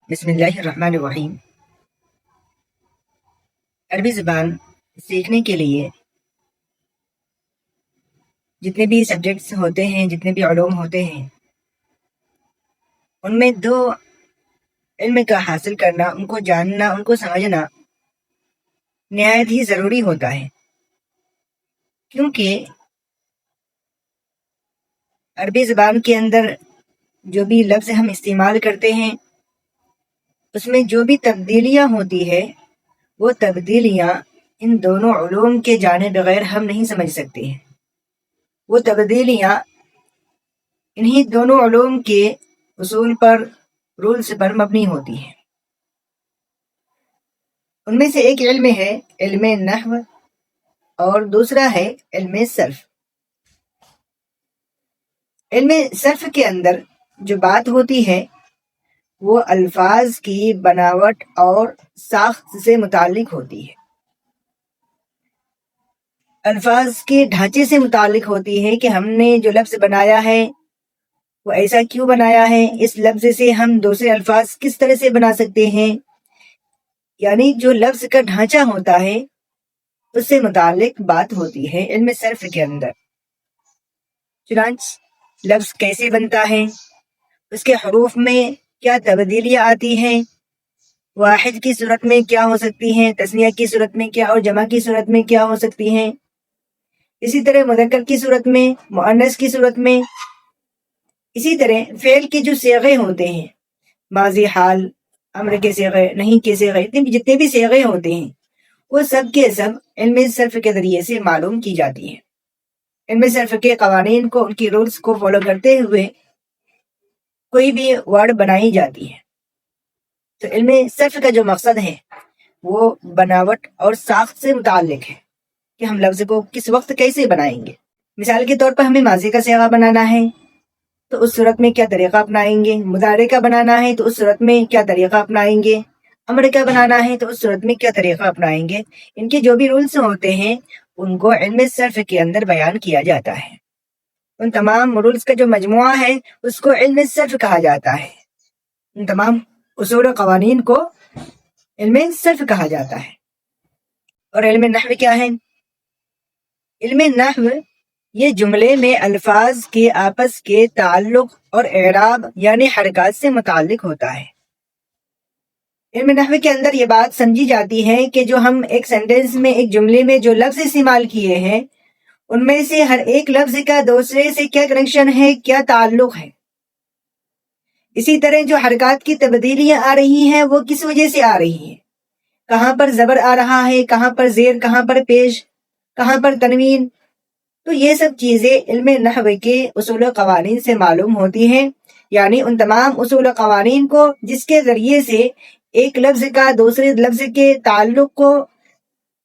بسم اللہ الرحمن الرحیم۔ عربی زبان سیکھنے کے لیے جتنے بھی سبجیکٹس ہوتے ہیں، جتنے بھی علوم ہوتے ہیں، ان میں دو علم کا حاصل کرنا، ان کو جاننا، ان کو سمجھنا نہایت ہی ضروری ہوتا ہے، کیونکہ عربی زبان کے اندر جو بھی لفظ ہم استعمال کرتے ہیں اس میں جو بھی تبدیلیاں ہوتی ہے وہ تبدیلیاں ان دونوں علوم کے جانے بغیر ہم نہیں سمجھ سکتے ہیں۔ وہ تبدیلیاں انہی دونوں علوم کے اصول پر، رولز پر مبنی ہوتی ہیں۔ ان میں سے ایک علم ہے علم نحو اور دوسرا ہے علم صرف۔ علم صرف کے اندر جو بات ہوتی ہے وہ الفاظ کی بناوٹ اور ساخت سے متعلق ہوتی ہے، الفاظ کے ڈھانچے سے متعلق ہوتی ہے کہ ہم نے جو لفظ بنایا ہے وہ ایسا کیوں بنایا ہے، اس لفظ سے ہم دوسرے الفاظ کس طرح سے بنا سکتے ہیں، یعنی جو لفظ کا ڈھانچہ ہوتا ہے اس سے متعلق بات ہوتی ہے علم صرف کے اندر۔ چنانچہ لفظ کیسے بنتا ہے، اس کے حروف میں کیا تبدیلیاں آتی ہیں، واحد کی صورت میں کیا ہو سکتی ہیں، تثنیہ کی صورت میں کیا اور جمع کی صورت میں کیا ہو سکتی ہیں، اسی طرح مذکر کی صورت میں، مؤنث کی صورت میں، اسی طرح فعل کے جو صیغے ہوتے ہیں، ماضی، حال، امر کے صیغے، نہیں کے صیغے، جتنے بھی صیغے ہوتے ہیں وہ سب کے سب علم صرف کے ذریعے سے معلوم کی جاتی ہیں۔ علم صرف کے قوانین کو، ان کی رولز کو فالو کرتے ہوئے کوئی بھی ورڈ بنائی جاتی ہے۔ تو علم صرف کا جو مقصد ہے وہ بناوٹ اور ساخت سے متعلق ہے کہ ہم لفظ کو کس وقت کیسے بنائیں گے۔ مثال کے طور پر ہمیں ماضی کا صیغہ بنانا ہے تو اس صورت میں کیا طریقہ اپنائیں گے، مضارع کا بنانا ہے تو اس صورت میں کیا طریقہ اپنائیں گے، امر کا بنانا ہے تو اس صورت میں کیا طریقہ اپنائیں گے۔ ان کے جو بھی رولز ہوتے ہیں ان کو علم صرف کے اندر بیان کیا جاتا ہے۔ ان تمام رولز کا جو مجموعہ ہے اس کو علم صرف کہا جاتا ہے، ان تمام اصول و قوانین کو علم صرف کہا جاتا ہے۔ اور علم نحو کیا ہے؟ علم نحو یہ جملے میں الفاظ کے آپس کے تعلق اور اعراب یعنی حرکات سے متعلق ہوتا ہے۔ علم نحو کے اندر یہ بات سمجھی جاتی ہے کہ جو ہم ایک سینٹنس میں، ایک جملے میں جو لفظ استعمال کیے ہیں ان میں سے ہر ایک لفظ کا دوسرے سے کیا کنیکشن ہے، کیا تعلق ہے۔ اسی طرح جو حرکات کی تبدیلیاں آ رہی ہیں وہ کس وجہ سے آ رہی ہیں، کہاں پر زبر آ رہا ہے، کہاں پر زیر، کہاں پر پیش، کہاں پر تنوین، تو یہ سب چیزیں علم نحو کے اصول و قوانین سے معلوم ہوتی ہیں، یعنی ان تمام اصول و قوانین کو جس کے ذریعے سے ایک لفظ کا دوسرے لفظ کے تعلق کو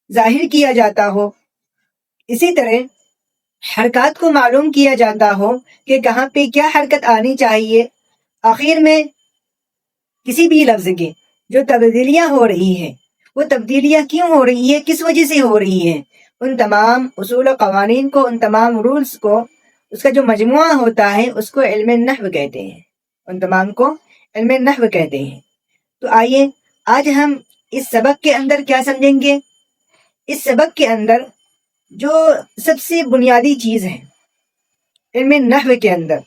ظاہر کیا جاتا ہو، اسی طرح حرکات کو معلوم کیا جاتا ہو کہ کہاں پہ کیا حرکت آنی چاہیے۔ آخر میں کسی بھی لفظ کے جو تبدیلیاں ہو رہی ہیں وہ تبدیلیاں کیوں ہو رہی ہیں، کس وجہ سے ہو رہی ہیں، ان تمام اصول و قوانین کو، ان تمام رولز کو، اس کا جو مجموعہ ہوتا ہے اس کو علم نحو کہتے ہیں، ان تمام کو علم نحو کہتے ہیں۔ تو آئیے آج ہم اس سبق کے اندر کیا سمجھیں گے۔ اس سبق کے اندر جو سب سے بنیادی چیز ہے علم نحو کے اندر،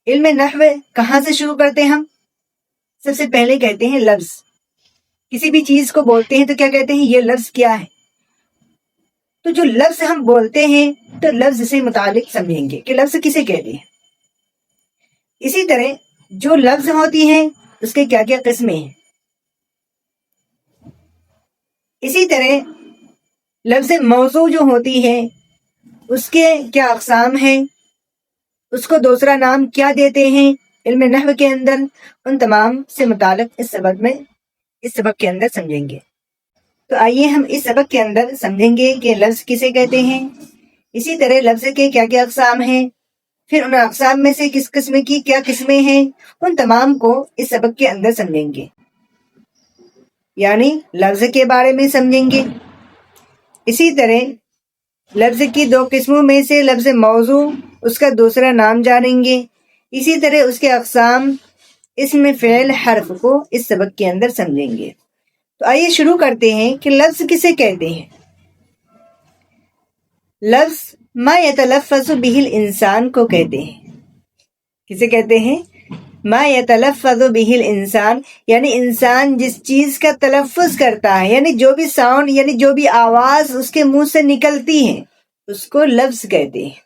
علم نحو کہاں سے شروع کرتے ہیں ہم؟ سب سے پہلے کہتے ہیں لفظ۔ کسی بھی چیز کو بولتے ہیں تو کیا کہتے ہیں، یہ لفظ کیا ہے۔ تو جو لفظ ہم بولتے ہیں تو لفظ سے متعلق سمجھیں گے کہ لفظ کسے کہتے ہیں۔ اسی طرح جو لفظ ہوتی ہیں اس کے کیا کیا قسمیں ہیں۔ اسی طرح لفظ موضوع جو ہوتی ہے اس کے کیا اقسام ہیں، اس کو دوسرا نام کیا دیتے ہیں علم نحو کے اندر، ان تمام سے متعلق اس سبق کے اندر سمجھیں گے۔ تو آئیے ہم اس سبق کے اندر سمجھیں گے کہ لفظ کسے کہتے ہیں، اسی طرح لفظ کے کیا کیا اقسام ہیں، پھر ان اقسام میں سے کس قسم کی کیا قسمیں ہیں، ان تمام کو اس سبق کے اندر سمجھیں گے، یعنی لفظ کے بارے میں سمجھیں گے۔ اسی طرح لفظ کی دو قسموں میں سے لفظ موضوع، اس کا دوسرا نام جانیں گے، اسی طرح اس کے اقسام، اسم فعل حرف کو اس سبق کے اندر سمجھیں گے۔ تو آئیے شروع کرتے ہیں کہ لفظ کسے کہتے ہیں۔ لفظ ما یتلفظ بہ الانسان کو کہتے ہیں۔ کسے کہتے ہیں؟ ما یتلفظ بہ الانسان، یعنی انسان جس چیز کا تلفظ کرتا ہے، یعنی جو بھی ساؤنڈ، یعنی جو بھی آواز اس کے منہ سے نکلتی ہے اس کو لفظ کہتے ہیں۔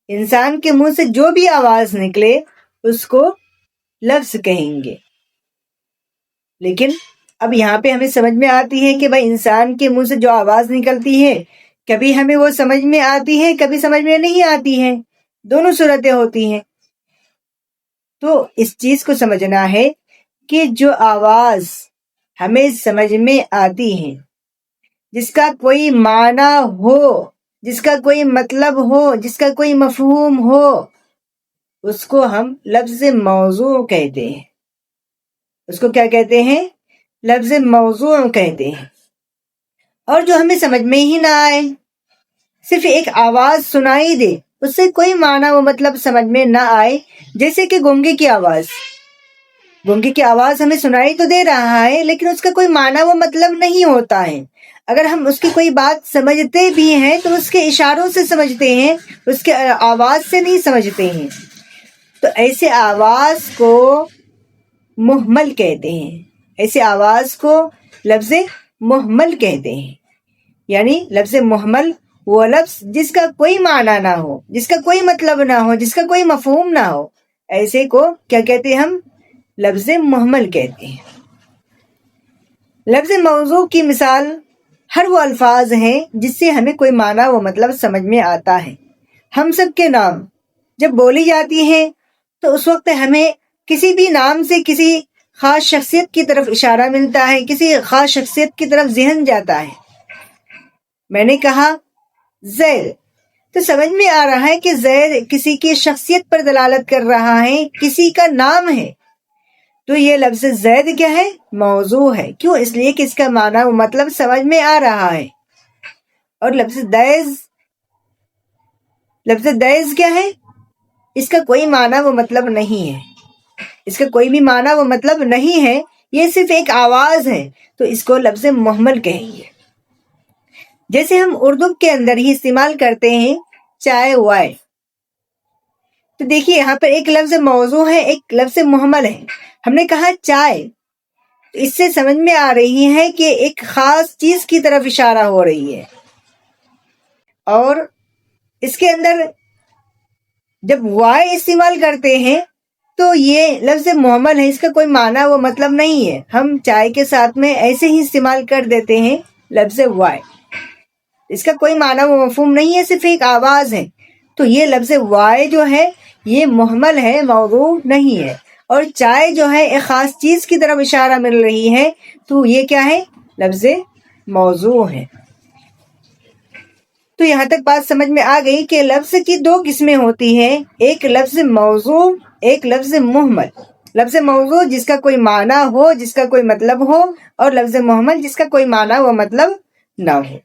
انسان کے منہ سے جو بھی آواز نکلے اس کو لفظ کہیں گے۔ لیکن اب یہاں پہ ہمیں سمجھ میں آتی ہے کہ بھائی انسان کے منہ سے جو آواز نکلتی ہے کبھی ہمیں وہ سمجھ میں آتی ہے، کبھی سمجھ میں نہیں آتی ہے، دونوں صورتیں ہوتی ہیں۔ تو اس چیز کو سمجھنا ہے کہ جو آواز ہمیں سمجھ میں آتی ہے، جس کا کوئی معنی ہو، جس کا کوئی مطلب ہو، جس کا کوئی مفہوم ہو، اس کو ہم لفظ موضوع کہتے ہیں۔ اس کو کیا کہتے ہیں؟ لفظ موضوع کہتے ہیں۔ اور جو ہمیں سمجھ میں ہی نہ آئے، صرف ایک آواز سنائی دے، اس سے کوئی معنی و مطلب سمجھ میں نہ آئے، جیسے کہ گونگے کی آواز۔ گونگے کی آواز ہمیں سنائی تو دے رہا ہے لیکن اس کا کوئی معنی و مطلب نہیں ہوتا ہے۔ اگر ہم اس کی کوئی بات سمجھتے بھی ہیں تو اس کے اشاروں سے سمجھتے ہیں، اس کے آواز سے نہیں سمجھتے ہیں۔ تو ایسے آواز کو مہمل کہتے ہیں۔ ایسے آواز کو لفظ مہمل کہتے ہیں۔ یعنی لفظ مہمل وہ لفظ جس کا کوئی معنی نہ ہو، جس کا کوئی مطلب نہ ہو، جس کا کوئی مفہوم نہ ہو، ایسے کو کیا کہتے ہیں؟ ہم لفظ مہمل کہتے ہیں۔ لفظ موضوع کی مثال ہر وہ الفاظ ہیں جس سے ہمیں کوئی معنی و مطلب سمجھ میں آتا ہے۔ ہم سب کے نام جب بولی جاتی ہیں تو اس وقت ہمیں کسی بھی نام سے کسی خاص شخصیت کی طرف اشارہ ملتا ہے، کسی خاص شخصیت کی طرف ذہن جاتا ہے۔ میں نے کہا زید، تو سمجھ میں آ رہا ہے کہ زید کسی کی شخصیت پر دلالت کر رہا ہے، کسی کا نام ہے۔ تو یہ لفظ زید کیا ہے؟ موضوع ہے۔ کیوں؟ اس لیے کہ اس کا معنی و مطلب سمجھ میں آ رہا ہے۔ اور لفظ دیز کیا ہے؟ اس کا کوئی معنی و مطلب نہیں ہے، اس کا کوئی بھی معنی و مطلب نہیں ہے، یہ صرف ایک آواز ہے، تو اس کو لفظ مہمل کہیں گے۔ جیسے ہم اردو کے اندر ہی استعمال کرتے ہیں چائے وائے، تو دیکھیے یہاں پر ایک لفظ موضوع ہے، ایک لفظ مہمل ہے۔ ہم نے کہا چائے، تو اس سے سمجھ میں آ رہی ہے کہ ایک خاص چیز کی طرف اشارہ ہو رہی ہے۔ اور اس کے اندر جب وائے استعمال کرتے ہیں تو یہ لفظ مہمل ہے، اس کا کوئی معنی و مطلب نہیں ہے، ہم چائے کے ساتھ میں ایسے ہی استعمال کر دیتے ہیں لفظ وائے، اس کا کوئی معنی و مفہوم نہیں ہے، صرف ایک آواز ہے۔ تو یہ لفظ وائے جو ہے یہ مہمل ہے، موضوع نہیں ہے۔ اور چائے جو ہے ایک خاص چیز کی طرف اشارہ مل رہی ہے، تو یہ کیا ہے؟ لفظ موضوع ہے۔ تو یہاں تک بات سمجھ میں آ گئی کہ لفظ کی دو قسمیں ہوتی ہیں، ایک لفظ موضوع، ایک لفظ مہمل۔ لفظ موضوع جس کا کوئی معنی ہو، جس کا کوئی مطلب ہو، اور لفظ مہمل جس کا کوئی معنی و مطلب نہ ہو۔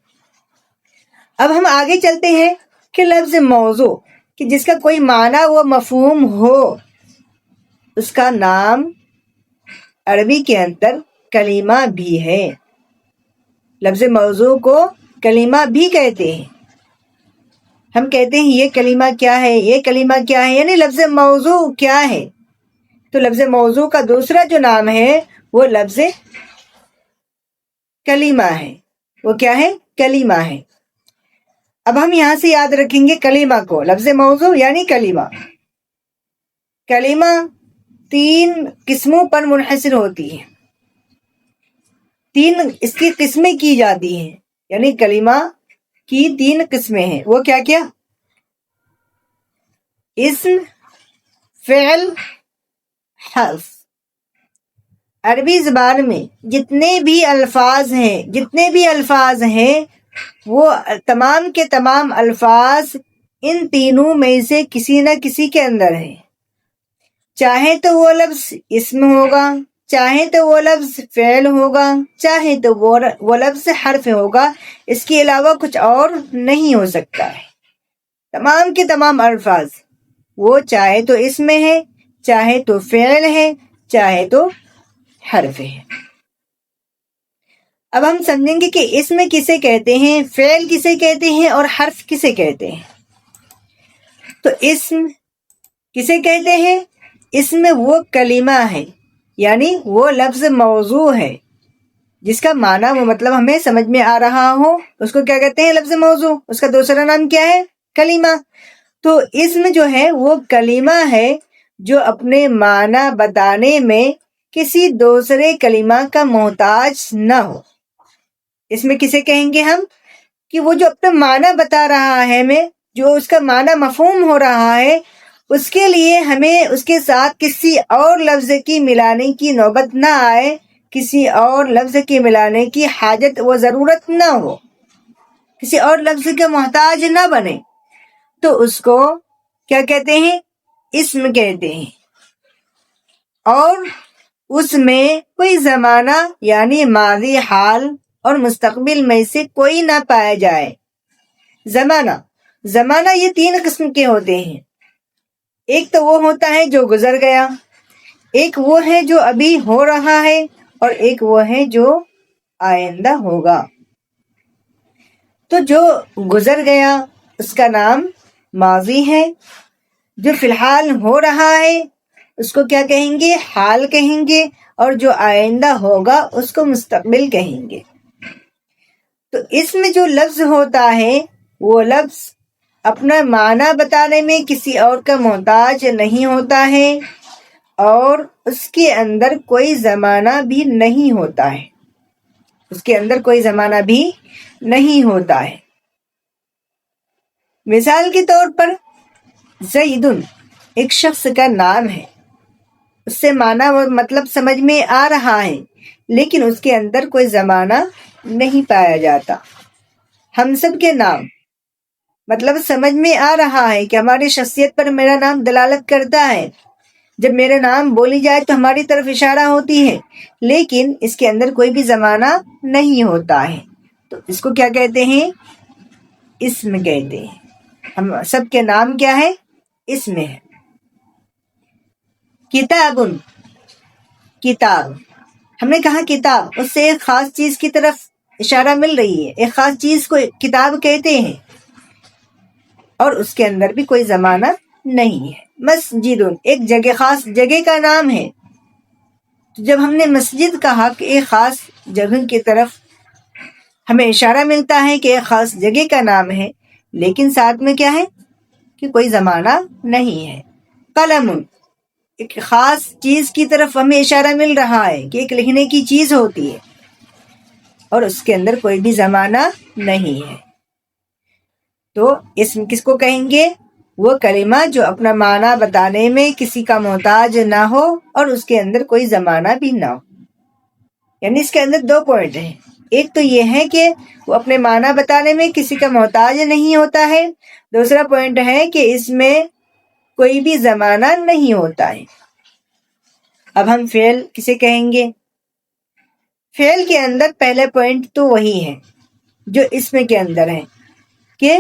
اب ہم آگے چلتے ہیں کہ لفظ موضوع کہ جس کا کوئی معنی و مفہوم ہو، اس کا نام عربی کے اندر کلمہ بھی ہے۔ لفظ موضوع کو کلمہ بھی کہتے ہیں۔ ہم کہتے ہیں یہ کلمہ کیا ہے، یہ کلمہ کیا ہے، یعنی لفظ موضوع کیا ہے۔ تو لفظ موضوع کا دوسرا جو نام ہے وہ لفظ کلمہ ہے۔ وہ کیا ہے؟ کلمہ ہے۔ اب ہم یہاں سے یاد رکھیں گے کلمہ کو، لفظ موضوع یعنی کلمہ۔ کلمہ 3 قسموں پر منحصر ہوتی ہے، 3 اس کی قسمیں کی جاتی ہیں، یعنی کلمہ کی 3 قسمیں ہیں۔ وہ کیا کیا؟ اسم، فعل، حرف۔ عربی زبان میں جتنے بھی الفاظ ہیں وہ تمام کے تمام الفاظ ان تینوں میں سے کسی نہ کسی کے اندر ہیں۔ چاہے تو وہ لفظ اسم ہوگا، چاہے تو وہ لفظ فعل ہوگا، چاہے تو وہ لفظ حرف ہوگا، اس کے علاوہ کچھ اور نہیں ہو سکتا ہے۔ تمام کے تمام الفاظ وہ چاہے تو اسم ہے، چاہے تو فعل ہے چاہے تو حرف ہے۔ اب ہم سمجھیں گے کہ اسم کسے کہتے ہیں، فعل کسے کہتے ہیں اور حرف کسے کہتے ہیں۔ تو اسم کسے کہتے ہیں؟ اسم وہ کلمہ ہے، یعنی وہ لفظ موضوع ہے جس کا معنی و مطلب ہمیں سمجھ میں آ رہا ہو، اس کو کیا کہتے ہیں؟ لفظ موضوع۔ اس کا دوسرا نام کیا ہے؟ کلمہ۔ تو اسم جو ہے وہ کلمہ ہے جو اپنے معنی بتانے میں کسی دوسرے کلمہ کا محتاج نہ ہو۔ اس میں کسے کہیں گے ہم؟ کہ وہ جو اپنا معنی بتا رہا ہے، ہمیں جو اس کا معنی مفہوم ہو رہا ہے، اس کے لیے ہمیں اس کے ساتھ کسی اور لفظ کی ملانے کی نوبت نہ آئے، کسی اور لفظ کی ملانے کی حاجت و ضرورت نہ ہو، کسی اور لفظ کے محتاج نہ بنے، تو اس کو کیا کہتے ہیں؟ اسم کہتے ہیں۔ اور اس میں کوئی زمانہ یعنی ماضی، حال اور مستقبل میں سے کوئی نہ پایا جائے۔ زمانہ یہ 3 قسم کے ہوتے ہیں۔ ایک تو وہ ہوتا ہے جو گزر گیا، ایک وہ ہے جو ابھی ہو رہا ہے، اور ایک وہ ہے جو آئندہ ہوگا۔ تو جو گزر گیا اس کا نام ماضی ہے، جو فی الحال ہو رہا ہے اس کو کیا کہیں گے؟ حال کہیں گے، اور جو آئندہ ہوگا اس کو مستقبل کہیں گے۔ تو اس میں جو لفظ ہوتا ہے وہ لفظ اپنا معنی بتانے میں کسی اور کا محتاج نہیں ہوتا ہے، اور اس کے اندر کوئی زمانہ بھی نہیں ہوتا ہے، اس کے اندر کوئی زمانہ بھی نہیں ہوتا ہے۔ مثال کے طور پر زیدن ایک شخص کا نام ہے، اس سے معنی اور مطلب سمجھ میں آ رہا ہے، لیکن اس کے اندر کوئی زمانہ نہیں پایا جاتا۔ ہم سب کے نام مطلب سمجھ میں آ رہا ہے کہ ہماری شخصیت پر میرا نام دلالت کرتا ہے، جب میرا نام بولی جائے تو ہماری طرف اشارہ ہوتی ہے، لیکن اس کے اندر کوئی بھی زمانہ نہیں ہوتا ہے، تو اس کو کیا کہتے ہیں؟ اسم کہتے ہیں۔ ہم سب کے نام کیا ہے؟ اسم ہے۔ کتاب، ہم نے کہا کتاب، اس سے ایک خاص چیز کی طرف اشارہ مل رہی ہے، ایک خاص چیز کو کتاب کہتے ہیں، اور اس کے اندر بھی کوئی زمانہ نہیں ہے۔ مسجد ایک جگہ، خاص جگہ کا نام ہے، تو جب ہم نے مسجد کہا کہ ایک خاص جگہ کی طرف ہمیں اشارہ ملتا ہے کہ ایک خاص جگہ کا نام ہے، لیکن ساتھ میں کیا ہے کہ کوئی زمانہ نہیں ہے۔ قلم ایک خاص چیز کی طرف ہمیں اشارہ مل رہا ہے کہ ایک لکھنے کی چیز ہوتی ہے، اور اس کے اندر کوئی بھی زمانہ نہیں ہے۔ تو اسم کس کو کہیں گے؟ وہ کلمہ جو اپنا معنی بتانے میں کسی کا محتاج نہ ہو اور اس کے اندر کوئی زمانہ بھی نہ ہو۔ یعنی اس کے اندر 2 پوائنٹ ہیں، ایک تو یہ ہے کہ وہ اپنے معنی بتانے میں کسی کا محتاج نہیں ہوتا ہے، دوسرا پوائنٹ ہے کہ اس میں کوئی بھی زمانہ نہیں ہوتا ہے۔ اب ہم فعل کسے کہیں گے؟ فعل کے اندر پہلے پوائنٹ تو وہی ہے جو اسم کے اندر ہے، کہ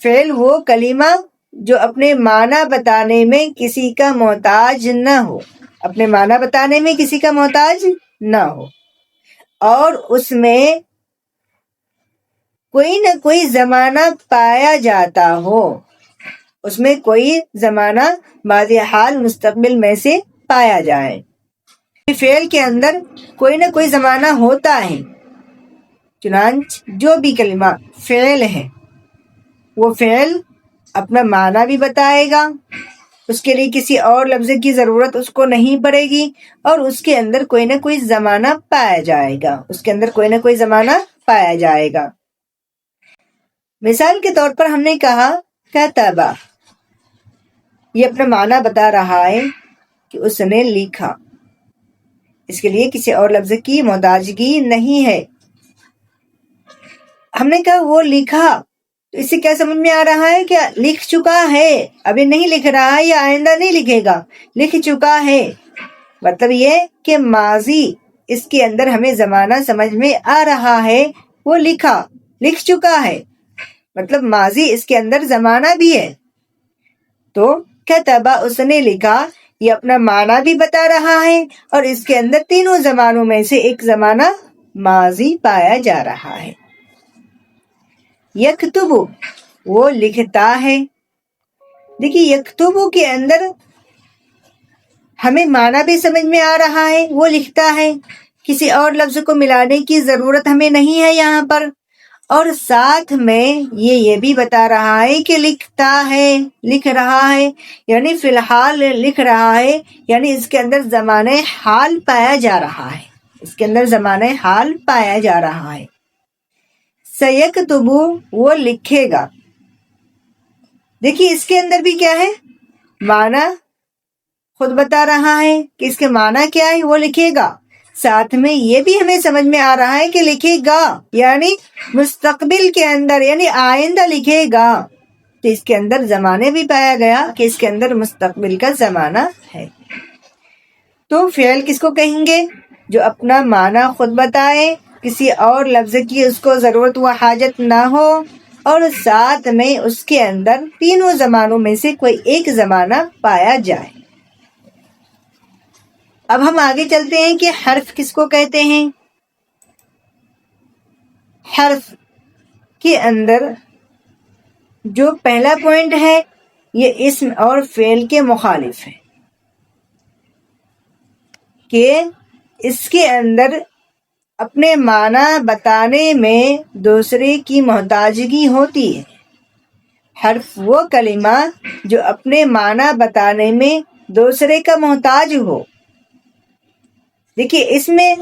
فعل وہ کلمہ جو اپنے معنی بتانے میں کسی کا محتاج نہ ہو، اپنے معنی بتانے میں کسی کا محتاج نہ ہو، اور اس میں کوئی نہ کوئی زمانہ پایا جاتا ہو، اس میں کوئی زمانہ ماضی، حال، مستقبل میں سے پایا جائے۔ فعل کے اندر کوئی نہ کوئی زمانہ ہوتا ہے، چنانچہ جو بھی کلمہ فعل ہے وہ فعل اپنا معنی بھی بتائے گا، اس کے لیے کسی اور لفظ کی ضرورت اس کو نہیں پڑے گی، اور اس کے اندر کوئی نہ کوئی زمانہ پایا جائے گا، اس کے اندر کوئی نہ کوئی زمانہ پایا جائے گا۔ مثال کے طور پر ہم نے کہا کتبہ، یہ اپنا معنی بتا رہا ہے کہ اس نے لکھا، اس کے لیے کسی اور لفظ کی محتاجگی نہیں ہے۔ ہم نے کہا وہ لکھا، تو اس سے کیا سمجھ میں آ رہا ہے کہ لکھ چکا ہے، ابھی نہیں لکھ رہا ہے یا آئندہ نہیں لکھے گا، لکھ چکا ہے۔ مطلب یہ کہ ماضی اس کے اندر ہمیں زمانہ سمجھ میں آ رہا ہے، وہ لکھا، لکھ چکا ہے، مطلب ماضی اس کے اندر زمانہ بھی ہے۔ تو کتبہ اس نے لکھا، یہ اپنا معنی بھی بتا رہا ہے اور اس کے اندر تینوں زمانوں میں سے ایک زمانہ ماضی پایا جا رہا ہے۔ یکتب وہ لکھتا ہے۔ دیکھیے یکتب کے اندر ہمیں معنی بھی سمجھ میں آ رہا ہے، وہ لکھتا ہے، کسی اور لفظ کو ملانے کی ضرورت ہمیں نہیں ہے یہاں پر، اور ساتھ میں یہ بھی بتا رہا ہے کہ لکھتا ہے، لکھ رہا ہے، یعنی فی الحال لکھ رہا ہے، یعنی اس کے اندر زمانہ حال پایا جا رہا ہے، اس کے اندر زمانہ حال پایا جا رہا ہے۔ سیکتب وہ لکھے گا۔ دیکھیے اس کے اندر بھی کیا ہے، معنی خود بتا رہا ہے کہ اس کے معنی کیا ہے، وہ لکھے گا، ساتھ میں یہ بھی ہمیں سمجھ میں آ رہا ہے کہ لکھے گا یعنی مستقبل کے اندر، یعنی آئندہ لکھے گا، تو اس کے اندر زمانے بھی پایا گیا کہ اس کے اندر مستقبل کا زمانہ ہے۔ تو فعل کس کو کہیں گے؟ جو اپنا معنی خود بتائے، کسی اور لفظ کی اس کو ضرورت و حاجت نہ ہو، اور ساتھ میں اس کے اندر تینوں زمانوں میں سے کوئی ایک زمانہ پایا جائے۔ اب ہم آگے چلتے ہیں کہ حرف کس کو کہتے ہیں۔ حرف کے اندر جو پہلا پوائنٹ ہے یہ اسم اور فعل کے مخالف ہے، کہ اس کے اندر اپنے معنی بتانے میں دوسرے کی محتاجگی ہوتی ہے۔ حرف وہ کلمہ جو اپنے معنی بتانے میں دوسرے کا محتاج ہو۔ دیکھیے اس میں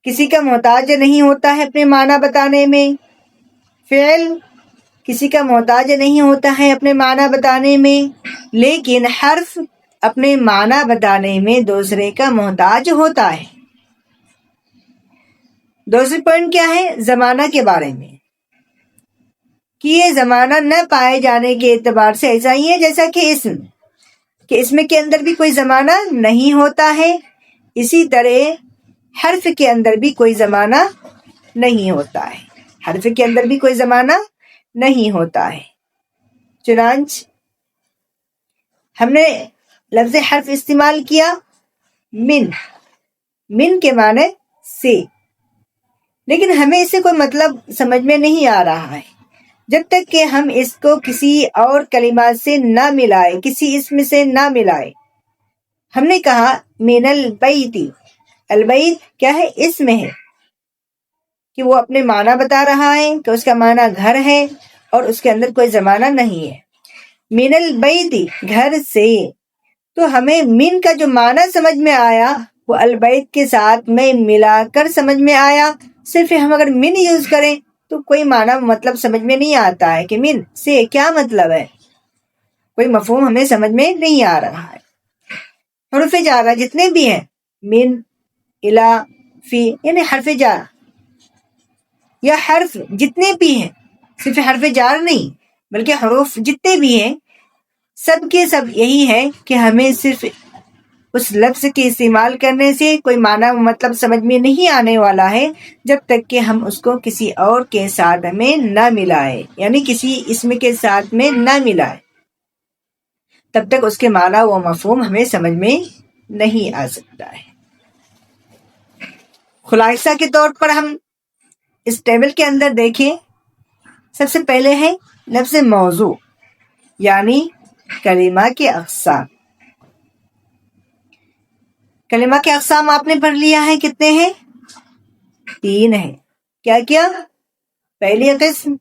کسی کا محتاج نہیں ہوتا ہے اپنے معنی بتانے میں، فعل کسی کا محتاج نہیں ہوتا ہے اپنے معنی بتانے میں، لیکن حرف اپنے معنی بتانے میں دوسرے کا محتاج ہوتا ہے۔ دوسری پوائنٹ کیا ہے؟ زمانہ کے بارے میں، کہ یہ زمانہ نہ پائے جانے کے اعتبار سے ایسا ہی ہے جیسا کہ اسم کے اندر بھی کوئی زمانہ نہیں ہوتا ہے، اسی طرح حرف کے اندر بھی کوئی زمانہ نہیں ہوتا ہے، حرف کے اندر بھی کوئی زمانہ نہیں ہوتا ہے۔ چنانچہ ہم نے لفظ حرف استعمال کیا من کے معنی سے، لیکن ہمیں اس سے کوئی مطلب سمجھ میں نہیں آ رہا ہے جب تک کہ ہم اس کو کسی اور کلمات سے نہ ملائے، کسی اسم سے نہ ملائے۔ ہم نے کہا من البیت، البیت کیا ہے؟ اسم ہے، کہ وہ اپنے معنی بتا رہا ہے کہ اس کا معنی گھر ہے اور اس کے اندر کوئی زمانہ نہیں ہے۔ من البیت گھر سے، تو ہمیں من کا جو معنی سمجھ میں آیا وہ البیت کے ساتھ میں ملا کر سمجھ میں آیا۔ صرف ہم اگر من یوز کریں تو کوئی معنی مطلب سمجھ میں نہیں آتا ہے کہ من سے کیا مطلب ہے، کوئی مفہوم ہمیں سمجھ میں نہیں آ رہا ہے۔ حروف جارہ جتنے بھی ہیں، من، الی، فی، یعنی حرف جار یا حرف جتنے بھی ہیں، صرف حرف جار نہیں بلکہ حروف جتنے بھی ہیں، سب کے سب یہی ہے کہ ہمیں صرف اس لفظ کے استعمال کرنے سے کوئی معنی مطلب سمجھ میں نہیں آنے والا ہے جب تک کہ ہم اس کو کسی اور کے ساتھ میں نہ ملائے، یعنی کسی اسم کے ساتھ میں نہ ملائے، تب تک اس کے معنی و مفہوم ہمیں سمجھ میں نہیں آ سکتا ہے۔ خلاصہ کے طور پر ہم اس ٹیبل کے اندر دیکھیں، سب سے پہلے ہے لفظ موضوع، یعنی کلمہ کے اقسام۔ کلمہ کے اقسام آپ نے پڑھ لیا ہے، کتنے ہیں؟ 3 ہیں۔ کیا کیا؟ پہلی قسم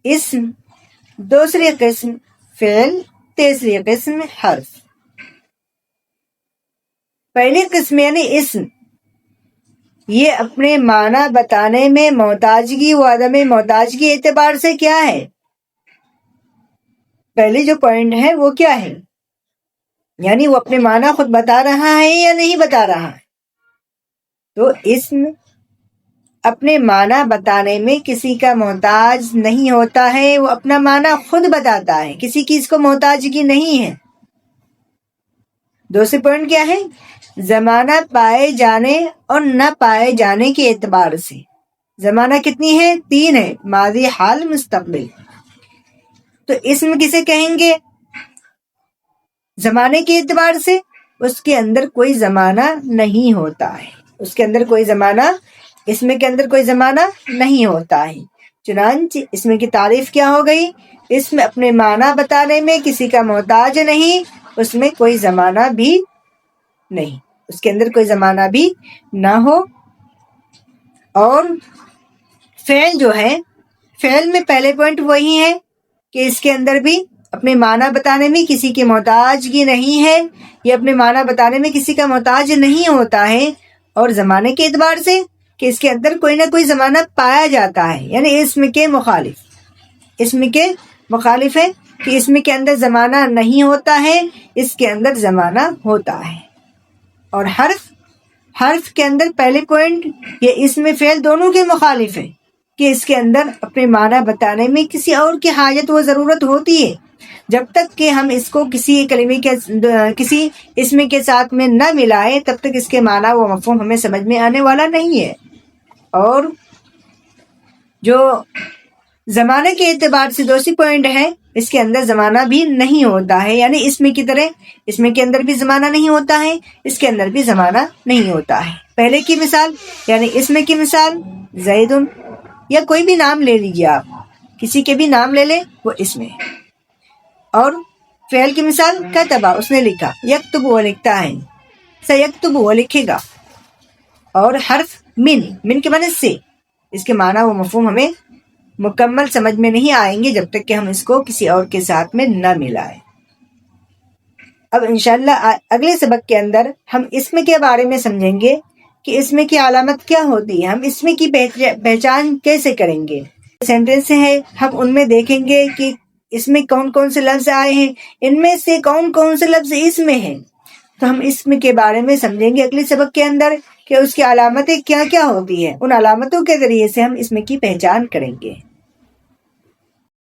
اسم، دوسری قسم فعل، تیسری قسم حرف۔ پہلی قسم یعنی اسم، یہ اپنے معنی بتانے میں محتاجگی و عدم محتاجگی اعتبار سے کیا ہے؟ پہلی جو پوائنٹ ہے وہ کیا ہے؟ یعنی وہ اپنے معنی خود بتا رہا ہے یا نہیں بتا رہا ہے؟ تو اسم اپنے معنی بتانے میں کسی کا محتاج نہیں ہوتا ہے، وہ اپنا معنی خود بتاتا ہے، کسی کی اس کو محتاجگی نہیں ہے۔ دوسری پوائنٹ کیا ہے؟ زمانہ پائے جانے اور نہ پائے جانے کے اعتبار سے۔ زمانہ کتنی ہے؟ 3 ہے، ماضی، حال، مستقبل۔ تو اسم کسے کہیں گے؟ زمانے کے اعتبار سے اس کے اندر کوئی زمانہ نہیں ہوتا ہے، اس کے اندر کوئی زمانہ، اسم کے اندر کوئی زمانہ نہیں ہوتا ہے۔ چنانچہ اسم کی تعریف کیا ہو گئی؟ اسم اپنے معنی بتانے میں کسی کا محتاج نہیں، اس میں کوئی زمانہ بھی نہیں، اس کے اندر کوئی زمانہ بھی نہ ہو۔ اور فعل جو ہے، فعل میں پہلے پوائنٹ وہی ہے کہ اس کے اندر بھی اپنے معنی بتانے میں کسی کے محتاجگی نہیں ہے، یہ اپنے معنی بتانے میں کسی کا محتاج نہیں ہوتا ہے۔ اور زمانے کے اعتبار سے کہ اس کے اندر کوئی نہ کوئی زمانہ پایا جاتا ہے، یعنی اسم کے مخالف، اسم کے مخالف ہے کہ اسم کے اندر زمانہ نہیں ہوتا ہے، اس کے اندر زمانہ ہوتا ہے۔ اور حرف کے اندر پہلے پوائنٹ یہ اسم فعل دونوں کے مخالف ہے کہ اس کے اندر اپنے معنی بتانے میں کسی اور کی حاجت و ضرورت ہوتی ہے۔ جب تک کہ ہم اس کو کسی کلمے کے کسی اسم کے ساتھ میں نہ ملائے تب تک اس کے معنی و مفہوم ہمیں سمجھ میں آنے والا نہیں ہے۔ اور جو زمانے کے اعتبار سے دوسری پوائنٹ ہے، اس کے اندر زمانہ بھی نہیں ہوتا ہے، یعنی اسم کی طرح اسم کے اندر بھی زمانہ نہیں ہوتا ہے، اس کے اندر بھی زمانہ نہیں ہوتا ہے۔ پہلے کی مثال یعنی اسم کی مثال زید، یا کوئی بھی نام لے لیجیے، آپ کسی کے بھی نام لے لیں، وہ اسم ہے۔ اور فعل کی مثال کتبہ، اس نے لکھا، یکتب، وہ لکھتا ہے، سیکتب، وہ لکھے گا۔ اور حرف من کے معنی سے، اس کے معنی و مفہوم ہمیں مکمل سمجھ میں نہیں آئیں گے جب تک کہ ہم اس کو کسی اور کے ساتھ میں نہ ملائیں۔ اب انشاءاللہ اگلے سبق کے اندر ہم اسم کے بارے میں سمجھیں گے کہ اسم کی علامت کیا ہوتی ہے، ہم اسم کی پہچان کیسے کریں گے۔ سینٹینس ہیں، ہم ان میں دیکھیں گے کہ اس میں کون کون سے لفظ آئے ہیں، ان میں سے کون کون سے لفظ اسم ہیں، تو ہم اسم کے بارے میں سمجھیں گے اگلے سبق کے اندر کہ اس کی علامتیں کیا کیا ہوتی ہیں، ان علامتوں کے ذریعے سے ہم اسم کی پہچان کریں گے۔